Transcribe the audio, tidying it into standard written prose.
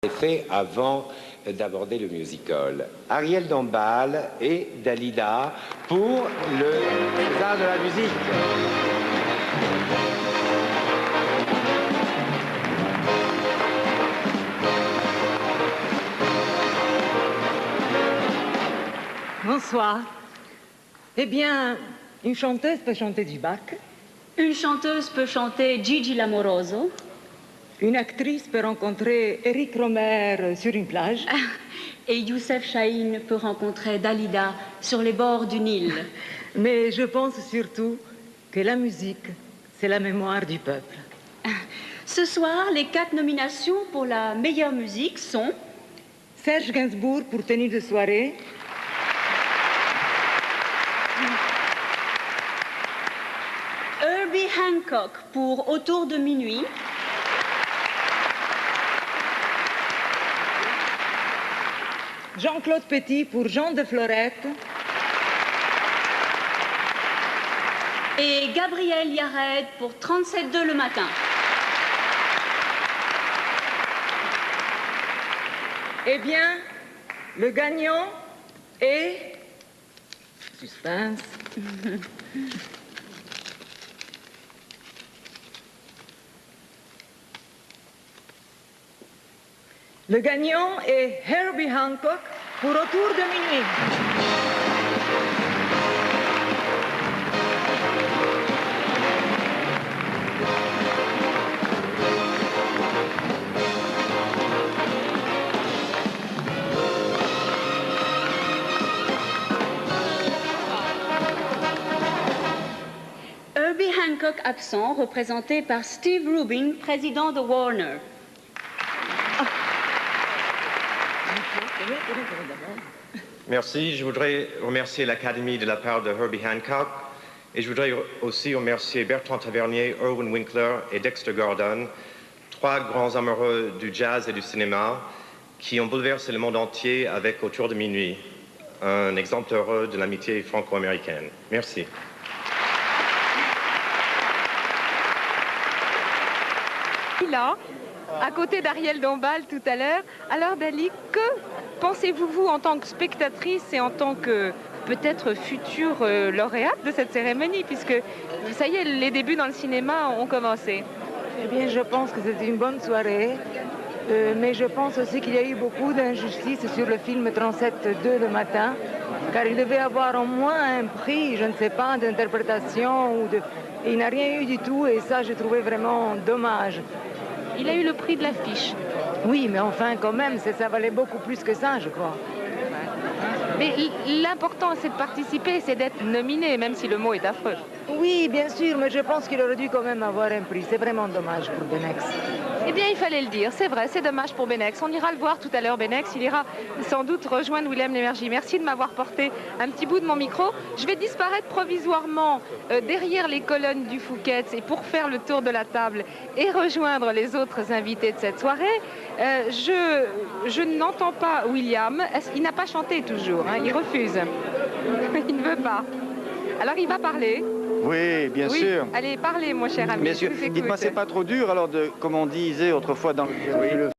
fait avant d'aborder le musical. Ariel Dombal et Dalida pour le César de la musique. Bonsoir. Eh bien, une chanteuse peut chanter du Bach. Une chanteuse peut chanter Gigi Lamoroso. Une actrice peut rencontrer Eric Romer sur une plage. Et Youssef Chahine peut rencontrer Dalida sur les bords du Nil. Mais je pense surtout que la musique, c'est la mémoire du peuple. Ce soir, les 4 nominations pour la meilleure musique sont Serge Gainsbourg pour Tenue de soirée. Herbie Hancock pour Autour de minuit. Jean-Claude Petit pour Jean de Florette. Et Gabriel Yared pour 37,2 le matin. Eh bien, le gagnant est... Suspense. Le gagnant est Herbie Hancock pour Autour de minuit. Herbie Hancock absent, représenté par Steve Rubin, président de Warner. Merci. Je voudrais remercier l'Académie de la part de Herbie Hancock et je voudrais aussi remercier Bertrand Tavernier, Irwin Winkler et Dexter Gordon, 3 grands amoureux du jazz et du cinéma qui ont bouleversé le monde entier avec Autour de minuit, un exemple heureux de l'amitié franco-américaine. Merci. Là, à côté d'Ariel Dombal tout à l'heure. Alors Dali, que pensez-vous, vous, en tant que spectatrice et en tant que peut-être future lauréate de cette cérémonie, puisque ça y est, les débuts dans le cinéma ont commencé? Eh bien, je pense que c'était une bonne soirée, mais je pense aussi qu'il y a eu beaucoup d'injustice sur le film 37,2 le matin, car il devait avoir au moins un prix, je ne sais pas, d'interprétation, ou de... et il n'a rien eu du tout, et ça, j'ai trouvé vraiment dommage. Il a eu le prix de l'affiche. Oui, mais enfin, quand même, ça valait beaucoup plus que ça, je crois. Mais l'important, c'est de participer, c'est d'être nominé, même si le mot est affreux. Oui, bien sûr, mais je pense qu'il aurait dû quand même avoir un prix. C'est vraiment dommage pour Benex. Eh bien, il fallait le dire, c'est vrai, c'est dommage pour Benex. On ira le voir tout à l'heure, Benex. Il ira sans doute rejoindre Willem Lémergie. Merci de m'avoir porté un petit bout de mon micro. Je vais disparaître provisoirement derrière les colonnes du Fouquet's et pour faire le tour de la table et rejoindre les autres invités de cette soirée. Je n'entends pas William. Il n'a pas chanté toujours, hein, il refuse. Il ne veut pas. Alors, il va parler. Oui, bien sûr. Allez, parlez, mon cher ami. Bien sûr. Dites-moi, c'est pas trop dur, alors, comme on disait autrefois dans le